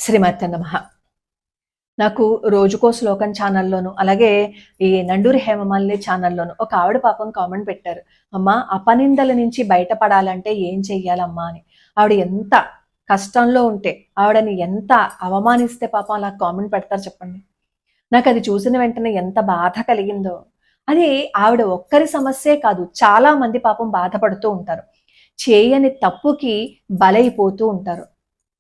శ్రీమతి నమః. నాకు రోజుకో శ్లోకం ఛానల్లోను అలాగే ఈ నండూరి హేమమాలిని ఛానల్లోను ఒక ఆవిడ పాపం కామెంట్ పెట్టారు. అమ్మా, అపనిందల నుంచి బయటపడాలంటే ఏం చెయ్యాలమ్మా అని. ఆవిడ ఎంత కష్టంలో ఉంటే, ఆవిడని ఎంత అవమానిస్తే పాపం అలా కామెంట్ పెడతారు చెప్పండి. నాకు అది చూసిన వెంటనే ఎంత బాధ కలిగిందో. అది ఆవిడ ఒక్కరి సమస్యే కాదు, చాలా మంది పాపం బాధపడుతూ ఉంటారు. చేయని తప్పుకి బలైపోతూ ఉంటారు.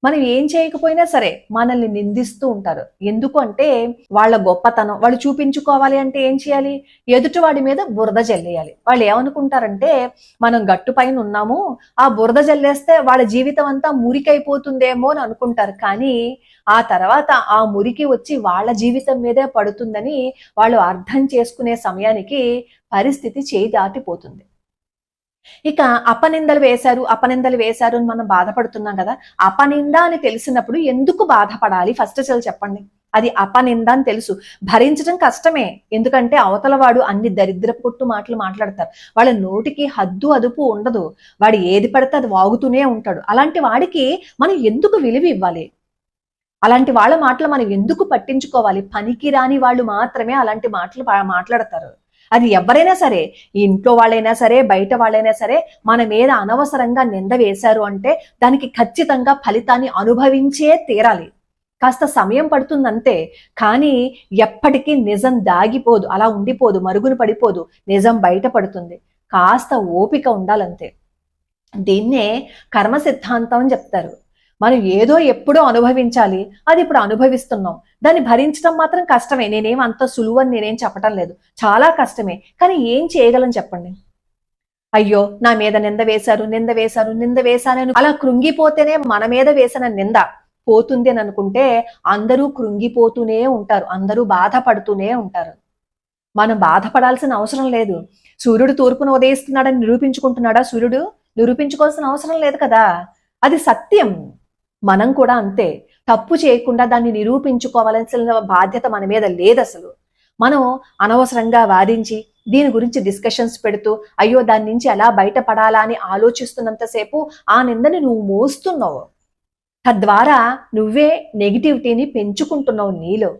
మనం ఏం చేయకపోయినా సరే మనల్ని నిందిస్తూ ఉంటారు. ఎందుకు అంటే వాళ్ళ గొప్పతనం వాళ్ళు చూపించుకోవాలి అంటే ఏం చేయాలి? ఎదుటివాడి మీద బురద జల్లేయాలి. వాళ్ళు ఏమనుకుంటారంటే మనం గట్టు పైన ఉన్నాము, ఆ బురద జల్లేస్తే వాళ్ళ జీవితం అంతా మురికైపోతుందేమో అని అనుకుంటారు. కానీ ఆ తర్వాత ఆ మురికి వచ్చి వాళ్ళ జీవితం మీదే పడుతుందని వాళ్ళు అర్థం చేసుకునే సమయానికి పరిస్థితి చేయి దాటిపోతుంది. ఇక అపనిందలు వేశారు అని మనం బాధపడుతున్నాం కదా. అపనింద అని తెలిసినప్పుడు ఎందుకు బాధపడాలి? ఫస్ట్ అసలు చెప్పండి. అది అపనింద అని తెలుసు, భరించడం కష్టమే. ఎందుకంటే అవతల వాడు అన్ని దరిద్రపు కొట్టు మాటలు మాట్లాడతారు. వాళ్ళ నోటికి హద్దు అదుపు ఉండదు. వాడు ఏది పడితే అది వాగుతూనే ఉంటాడు. అలాంటి వాడికి మనం ఎందుకు విలువ ఇవ్వాలి? అలాంటి వాళ్ళ మాటలు మనం ఎందుకు పట్టించుకోవాలి? పనికిరాని వాళ్ళు మాత్రమే అలాంటి మాటలు మాట్లాడతారు. అది ఎవరైనా సరే, ఇంట్లో వాళ్ళైనా సరే, బయట వాళ్ళైనా సరే, మన మీద అనవసరంగా నింద వేశారు అంటే దానికి ఖచ్చితంగా ఫలితాన్ని అనుభవించే తీరాలి. కాస్త సమయం పడుతుందంతే, కానీ ఎప్పటికీ నిజం దాగిపోదు, అలా ఉండిపోదు, మరుగున పడిపోదు. నిజం బయటపడుతుంది. కాస్త ఓపిక ఉండాలంతే. దీన్నే కర్మ సిద్ధాంతం అని చెప్తారు. మనం ఏదో ఎప్పుడో అనుభవించాలి, అది ఇప్పుడు అనుభవిస్తున్నాం. దాన్ని భరించడం మాత్రం కష్టమే. నేనేం అంత సులువని నేనేం చెప్పటం లేదు, చాలా కష్టమే. కానీ ఏం చేయగలం చెప్పండి? అయ్యో, నా మీద నింద వేశారని అలా కృంగిపోతేనే మన మీద వేసిన నింద పోతుంది అని అనుకుంటే అందరూ కృంగిపోతూనే ఉంటారు, అందరూ బాధపడుతూనే ఉంటారు. మనం బాధపడాల్సిన అవసరం లేదు. సూర్యుడు తూర్పును ఉదయిస్తున్నాడని నిరూపించుకుంటున్నాడా? సూర్యుడు నిరూపించుకోవాల్సిన అవసరం లేదు కదా. అది సత్యం. మనం కూడా అంతే. తప్పు చేయకుండా దాన్ని నిరూపించుకోవాల్సిన బాధ్యత మన మీద లేదు అసలు. మనం అనవసరంగా వాదించి దీని గురించి డిస్కషన్స్ పెడుతూ అయ్యో దాని నుంచి ఎలా బయటపడాలా అని ఆలోచిస్తున్నంతసేపు ఆ నిందని నువ్వు మోస్తున్నావు. తద్వారా నువ్వే నెగిటివిటీని పెంచుకుంటున్నావు నీలో.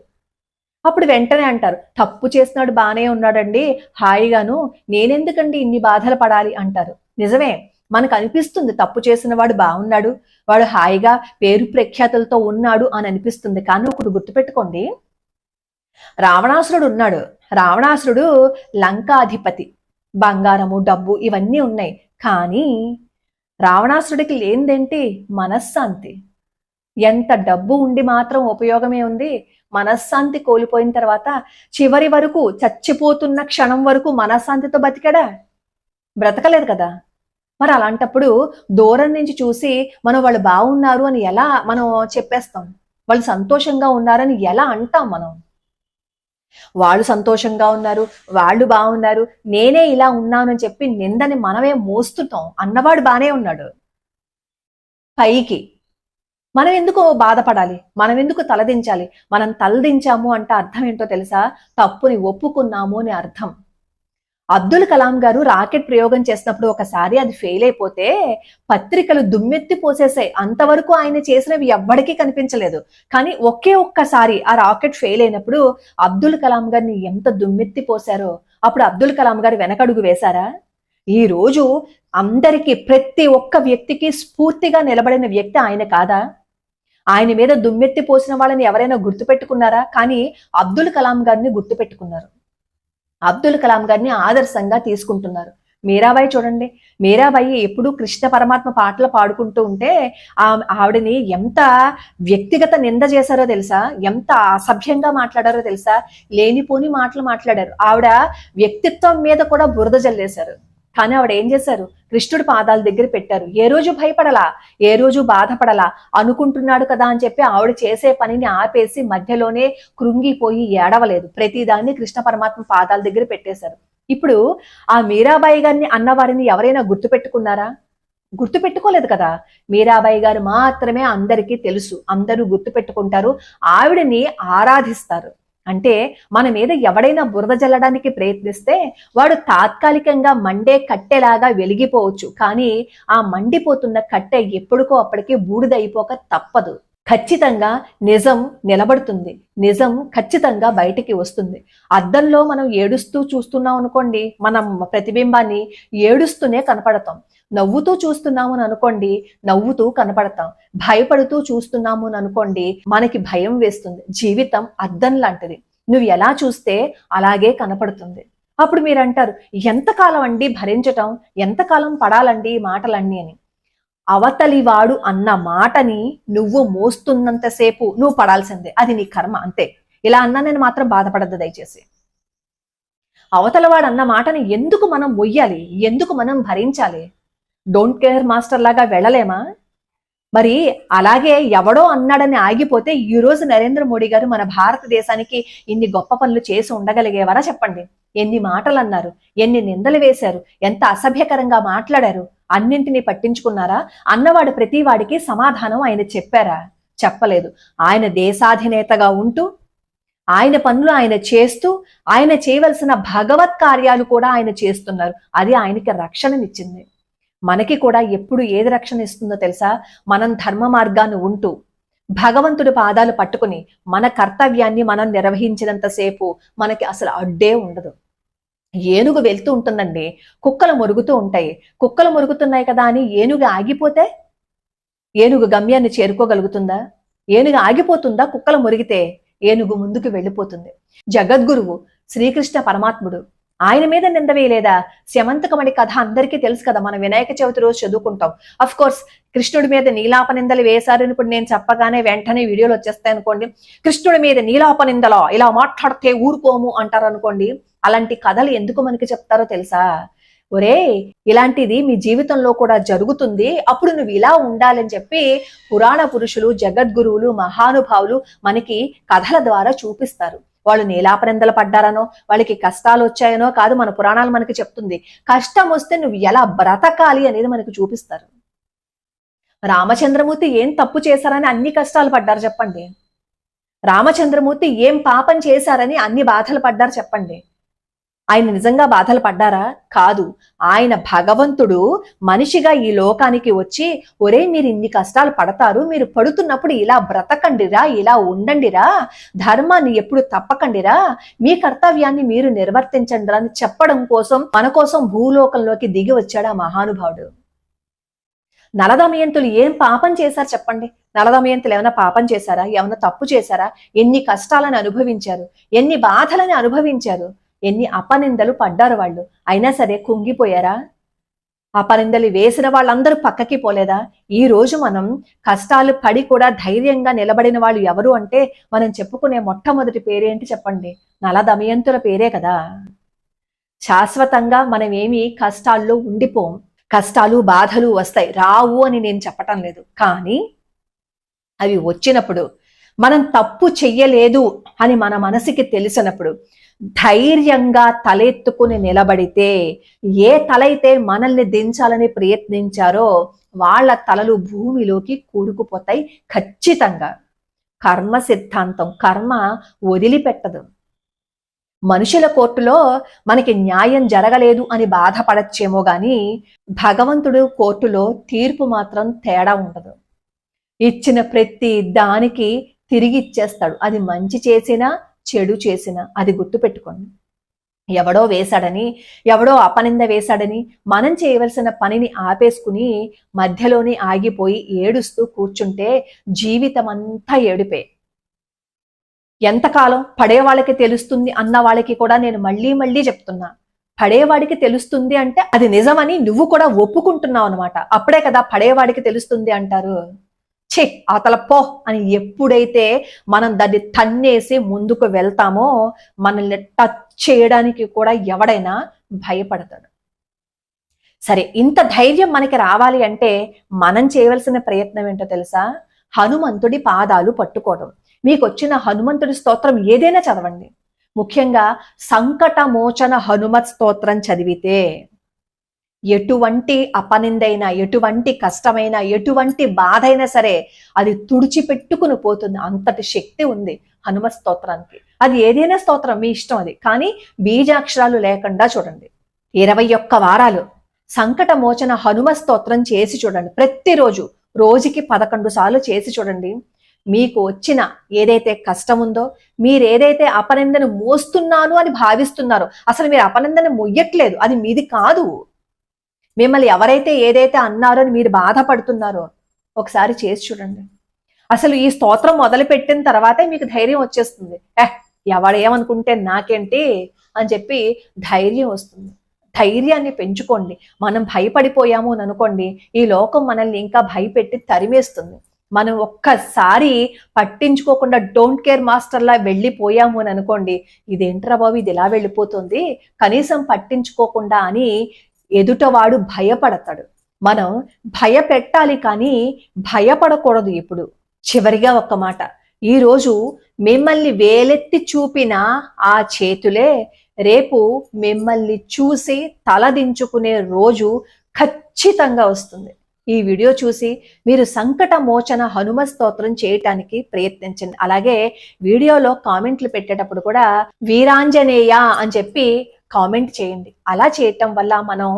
అప్పుడు వెంటనే అంటారు, తప్పు చేస్తున్నాడు బానే ఉన్నాడండి హాయిగాను, నేనెందుకండి ఇన్ని బాధలు పడాలి అంటారు. నిజమే, మనకు అనిపిస్తుంది తప్పు చేసిన వాడు బాగున్నాడు, వాడు హాయిగా పేరు ప్రఖ్యాతులతో ఉన్నాడు అని అనిపిస్తుంది. కానీ ఒకటి గుర్తుపెట్టుకోండి, రావణాసురుడు ఉన్నాడు. రావణాసురుడు లంకాధిపతి, బంగారము డబ్బు ఇవన్నీ ఉన్నాయి. కానీ రావణాసురుడికి లేనిదేంటి? మనశ్శాంతి. ఎంత డబ్బు ఉండి మాత్రం ఉపయోగమే ఉంది? మనశ్శాంతి కోల్పోయిన తర్వాత చివరి వరకు, చచ్చిపోతున్న క్షణం వరకు మనశ్శాంతితో బతికాడా? బ్రతకలేదు కదా. మరి అలాంటప్పుడు దూరం నుంచి చూసి మనం వాళ్ళు బాగున్నారు అని ఎలా మనం చెప్పేస్తాం? వాళ్ళు సంతోషంగా ఉన్నారని ఎలా అంటాం మనం? వాళ్ళు సంతోషంగా ఉన్నారు, వాళ్ళు బాగున్నారు, నేనే ఇలా ఉన్నాను అని చెప్పి నిందని మనమే మోస్తున్నాం. అన్నవాడు బానే ఉన్నాడు పైకి. మనం ఎందుకు బాధపడాలి? మనం ఎందుకు తలదించాలి? మనం తలదించాము అంటే అర్థం ఏంటో తెలుసా? తప్పుని ఒప్పుకున్నాము అని అర్థం. అబ్దుల్ కలాం గారు రాకెట్ ప్రయోగం చేసినప్పుడు ఒకసారి అది ఫెయిల్ అయిపోతే పత్రికలు దుమ్మెత్తి పోసేసాయి. అంతవరకు ఆయన చేసినవి ఎవ్వడికి కనిపించలేదు. కానీ ఒక్కసారి ఆ రాకెట్ ఫెయిల్ అయినప్పుడు అబ్దుల్ కలాం గారిని ఎంత దుమ్మెత్తి పోసారో. అప్పుడు అబ్దుల్ కలాం గారు వెనకడుగు వేశారా? ఈ రోజు అందరికీ, ప్రతి ఒక్క వ్యక్తికి స్ఫూర్తిగా నిలబడిన వ్యక్తి ఆయన కాదా? ఆయన మీద దుమ్మెత్తి పోసిన వాళ్ళని ఎవరైనా గుర్తుపెట్టుకున్నారా? కానీ అబ్దుల్ కలాం గారిని గుర్తుపెట్టుకున్నారు. అబ్దుల్ కలాం గారిని ఆదర్శంగా తీసుకుంటున్నారు. మీరాబాయి చూడండి, మీరాబాయి ఎప్పుడూ కృష్ణ పరమాత్మ పాటలు పాడుకుంటూ ఉంటే ఆవిడని ఎంత వ్యక్తిగత నింద చేశారో తెలుసా? ఎంత అసభ్యంగా మాట్లాడారో తెలుసా? లేనిపోని మాటలు మాట్లాడారు. ఆవిడ వ్యక్తిత్వం మీద కూడా బురద జల్లేశారు. కానీ ఆవిడ ఏం చేశారు? కృష్ణుడి పాదాల దగ్గర పెట్టారు. ఏ రోజు భయపడలా, ఏ రోజు బాధపడలా. అనుకుంటున్నాడు కదా అని చెప్పి ఆవిడ చేసే పనిని ఆపేసి మధ్యలోనే కృంగిపోయి ఏడవలేదు. ప్రతిదాన్ని కృష్ణ పరమాత్మ పాదాల దగ్గర పెట్టేశారు. ఇప్పుడు ఆ మీరాబాయి గారిని అన్నవారిని ఎవరైనా గుర్తుపెట్టుకున్నారా? గుర్తుపెట్టుకోలేదు కదా. మీరాబాయి గారు మాత్రమే అందరికీ తెలుసు, అందరూ గుర్తుపెట్టుకుంటారు, ఆవిడని ఆరాధిస్తారు. అంటే మన మీద ఎవడైనా బురద జల్లడానికి ప్రయత్నిస్తే వాడు తాత్కాలికంగా మండే కట్టెలాగా వెలిగిపోవచ్చు, కానీ ఆ మండిపోతున్న కట్టె ఎప్పుడుకో అప్పటికి బూడిదైపోక తప్పదు. ఖచ్చితంగా నిజం నిలబడుతుంది. నిజం ఖచ్చితంగా బయటికి వస్తుంది. అద్దంలో మనం ఏడుస్తూ చూస్తున్నాం అనుకోండి, మనం ప్రతిబింబాన్ని ఏడుస్తూనే కనపడతాం. నవ్వుతూ చూస్తున్నాము అని అనుకోండి, నవ్వుతూ కనపడతాం. భయపడుతూ చూస్తున్నాము అని అనుకోండి, మనకి భయం వేస్తుంది. జీవితం అద్దం లాంటిది. నువ్వు ఎలా చూస్తే అలాగే కనపడుతుంది. అప్పుడు మీరు అంటారు, ఎంతకాలం అండి భరించటం, ఎంతకాలం పడాలండి ఈ మాటలన్నీ అని. అవతలివాడు అన్న మాటని నువ్వు మోస్తున్నంతసేపు నువ్వు పడాల్సిందే. అది నీ కర్మ, అంతే. ఇలా అన్నా నేను మాత్రం బాధపడద్దు దయచేసి. అవతలవాడు అన్న మాటని ఎందుకు మనం మొయ్యాలి, ఎందుకు మనం భరించాలి? డోంట్ కేర్ మాస్టర్ లాగా వెళ్ళలేమా? మరి అలాగే ఎవడో అన్నాడని ఆగిపోతే ఈ రోజు నరేంద్ర మోడీ గారు మన భారతదేశానికి ఇన్ని గొప్ప పనులు చేసి ఉండగలిగేవారా చెప్పండి? ఎన్ని మాటలు అన్నారు, ఎన్ని నిందలు వేశారు, ఎంత అసభ్యకరంగా మాట్లాడారు, అన్నింటినీ పట్టించుకున్నారా? అన్నవాడు ప్రతి వాడికి సమాధానం ఆయన చెప్పారా? చెప్పలేదు. ఆయన దేశాధినేతగా ఉంటూ ఆయన పనులు ఆయన చేస్తూ ఆయన చేయవలసిన భగవత్ కార్యాలు కూడా ఆయన చేస్తున్నారు. అది ఆయనకి రక్షణనిచ్చింది. మనకి కూడా ఎప్పుడు ఏది రక్షణ ఇస్తుందో తెలుసా? మనం ధర్మ మార్గాన్ని ఉంటూ భగవంతుడి పాదాలు పట్టుకుని మన కర్తవ్యాన్ని మనం నిర్వహించినంతసేపు మనకి అసలు అడ్డే ఉండదు. ఏనుగు వెళ్తూ ఉంటుందండి, కుక్కలు మురుగుతూ ఉంటాయి. కుక్కలు మురుగుతున్నాయి కదా అని ఏనుగు ఆగిపోతే ఏనుగు గమ్యాన్ని చేరుకోగలుగుతుందా? ఏనుగు ఆగిపోతుందా? కుక్కలు మురిగితే ఏనుగు ముందుకు వెళ్ళిపోతుంది. జగద్గురువు శ్రీకృష్ణ పరమాత్ముడు, ఆయన మీద నింద వేయలేదా? స్యమంతకమణి కథ అందరికీ తెలుసు కదా, మనం వినాయక చవితి రోజు చదువుకుంటాం. అఫ్ కోర్స్ కృష్ణుడి మీద నీలాప నిందలు వేశారు ఇప్పుడు నేను చెప్పగానే వెంటనే వీడియోలు వచ్చేస్తాయి అనుకోండి. కృష్ణుడి మీద నీలాప నిందలో ఇలా మాట్లాడితే ఊరుకోము అంటారు అనుకోండి. అలాంటి కథలు ఎందుకు మనకి చెప్తారో తెలుసా? ఒరే, ఇలాంటిది మీ జీవితంలో కూడా జరుగుతుంది, అప్పుడు నువ్వు ఇలా ఉండాలని చెప్పి పురాణ పురుషులు, జగద్గురువులు, మహానుభావులు మనకి కథల ద్వారా చూపిస్తారు. వాళ్ళు నీలాపనిందలు పడ్డారనో, వాళ్ళకి కష్టాలు వచ్చాయనో కాదు, మన పురాణాలు మనకి చెప్తుంది. కష్టం వస్తే నువ్వు ఎలా బ్రతకాలి అనేది మనకి చూపిస్తారు. రామచంద్రమూర్తి ఏం తప్పు చేశారని అన్ని కష్టాలు పడ్డారు చెప్పండి? రామచంద్రమూర్తి ఏం పాపం చేశారని అన్ని బాధలు పడ్డారు చెప్పండి? ఆయన నిజంగా బాధలు పడ్డారా? కాదు. ఆయన భగవంతుడు మనిషిగా ఈ లోకానికి వచ్చి, ఒరే మీరు ఇన్ని కష్టాలు పడతారు, మీరు పడుతున్నప్పుడు ఇలా బ్రతకండిరా, ఇలా ఉండండిరా, ధర్మాన్ని ఎప్పుడు తప్పకండిరా, మీ కర్తవ్యాన్ని మీరు నిర్వర్తించండిరా అని చెప్పడం కోసం మన కోసం భూలోకంలోకి దిగి వచ్చాడు ఆ మహానుభావుడు. నలదమయంతులు ఏం పాపం చేశారు చెప్పండి? నలదమయంతులు ఏమైనా పాపం చేశారా? ఏమైనా తప్పు చేశారా? ఎన్ని కష్టాలను అనుభవించారు, ఎన్ని బాధలను అనుభవించారు, ఎన్ని అపనిందలు పడ్డారు వాళ్ళు. అయినా సరే కుంగిపోయారా? అపనిందలు వేసిన వాళ్ళందరూ పక్కకి పోలేదా? ఈ రోజు మనం కష్టాలు పడి కూడా ధైర్యంగా నిలబడిన వాళ్ళు ఎవరు అంటే మనం చెప్పుకునే మొట్టమొదటి పేరేంటి చెప్పండి? నలదమయంతుల పేరే కదా. శాశ్వతంగా మనం ఏమి కష్టాల్లో ఉండిపోం. కష్టాలు బాధలు వస్తాయి, రావు అని నేను చెప్పటం లేదు. కానీ అవి వచ్చినప్పుడు మనం తప్పు చెయ్యలేదు అని మన మనసుకి తెలిసినప్పుడు ధైర్యంగా తలెత్తుకుని నిలబడితే, ఏ తలైతే మనల్ని దించాలని ప్రయత్నించారో వాళ్ళ తలలు భూమిలోకి కూరుకుపోతాయి ఖచ్చితంగా. కర్మ సిద్ధాంతం, కర్మ వదిలిపెట్టదు. మనుషుల కోర్టులో మనకి న్యాయం జరగలేదు అని బాధపడచ్చేమో గాని భగవంతుడు కోర్టులో తీర్పు మాత్రం తేడా ఉండదు. ఇచ్చిన ప్రతి దానికి తిరిగి ఇచ్చేస్తాడు. అది మంచి చేసినా చెడు చేసినా. అది గుర్తుపెట్టుకోండి. ఎవడో వేశాడని, ఎవడో అపనింద వేశాడని మనం చేయవలసిన పనిని ఆపేసుకుని మధ్యలోనే ఆగిపోయి ఏడుస్తూ కూర్చుంటే జీవితం అంతా ఏడిపే. ఎంతకాలం పడేవాళ్ళకి తెలుస్తుంది అన్న వాళ్ళకి కూడా నేను మళ్ళీ మళ్ళీ చెప్తున్నా, పడేవాడికి తెలుస్తుంది అంటే అది నిజమని నువ్వు కూడా ఒప్పుకుంటున్నావు అనమాట. అప్పుడే కదా పడేవాడికి తెలుస్తుంది అంటారు. ఛే అవతల పో అని ఎప్పుడైతే మనం దాన్ని తన్నేసి ముందుకు వెళ్తామో మనల్ని టచ్ చేయడానికి కూడా ఎవడైనా భయపడతాడు. సరే, ఇంత ధైర్యం మనకి రావాలి అంటే మనం చేయవలసిన ప్రయత్నం ఏంటో తెలుసా? హనుమంతుడి పాదాలు పట్టుకోవడం. మీకు వచ్చిన హనుమంతుడి స్తోత్రం ఏదైనా చదవండి. ముఖ్యంగా సంకట మోచన హనుమత్ స్తోత్రం చదివితే ఎటువంటి అపనిందైనా, ఎటువంటి కష్టమైనా, ఎటువంటి బాధ అయినా సరే అది తుడిచిపెట్టుకుని పోతుంది. అంతటి శక్తి ఉంది హనుమత్ స్తోత్రానికి. అది ఏదైనా స్తోత్రం మీ ఇష్టం అది, కానీ బీజాక్షరాలు లేకుండా చూడండి. 21 వారాలు సంకట మోచన హనుమ స్తోత్రం చేసి చూడండి. ప్రతిరోజు రోజుకి 11 సార్లు చేసి చూడండి. మీకు వచ్చిన ఏదైతే కష్టం ఉందో, మీరు ఏదైతే అపనిందను మోస్తున్నాను అని భావిస్తున్నారో, అసలు మీరు అపనిందను మొయ్యట్లేదు, అది మీది కాదు. మిమ్మల్ని ఎవరైతే ఏదైతే అన్నారో అని మీరు బాధపడుతున్నారో ఒకసారి చేసి చూడండి. అసలు ఈ స్తోత్రం మొదలు పెట్టిన తర్వాతే మీకు ధైర్యం వచ్చేస్తుంది. ఎవడేమనుకుంటే నాకేంటి అని చెప్పి ధైర్యం వస్తుంది. ధైర్యాన్ని పెంచుకోండి. మనం భయపడిపోయాము అని అనుకోండి, ఈ లోకం మనల్ని ఇంకా భయపెట్టి తరిమేస్తుంది. మనం ఒక్కసారి పట్టించుకోకుండా డోంట్ కేర్ మాస్టర్లా వెళ్ళిపోయాము అని అనుకోండి, ఇదేంట్రా బాబు ఇది ఇలా వెళ్ళిపోతుంది, కనీసం పట్టించుకోకుండా అని ఎదుటవాడు భయపడతాడు. మనం భయపెట్టాలి కానీ భయపడకూడదు. ఇప్పుడు చివరిగా ఒక్క మాట, ఈరోజు మిమ్మల్ని వేలెత్తి చూపిన ఆ చేతులే రేపు మిమ్మల్ని చూసి తలదించుకునే రోజు ఖచ్చితంగా వస్తుంది. ఈ వీడియో చూసి మీరు సంకట మోచన హనుమ స్తోత్రం చేయటానికి ప్రయత్నించండి. అలాగే వీడియోలో కామెంట్లు పెట్టేటప్పుడు కూడా వీరాంజనేయ అని చెప్పి కామెంట్ చేయండి. అలా చేయటం వల్ల మనం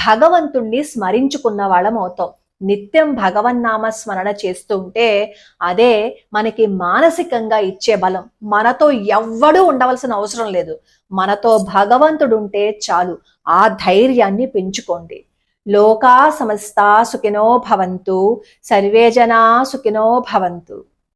భగవంతుణ్ణి స్మరించుకున్న వాళ్ళం అవుతాం. నిత్యం భగవన్నామ స్మరణ చేస్తూ ఉంటే అదే మనకి మానసికంగా ఇచ్చే బలం. మనతో ఎవ్వడూ ఉండవలసిన అవసరం లేదు, మనతో భగవంతుడు ఉంటే చాలు. ఆ ధైర్యాన్ని పెంచుకోండి. లోకా సమస్తా సుఖినో భవంతు, సర్వే జనా సుఖినో భవంతు.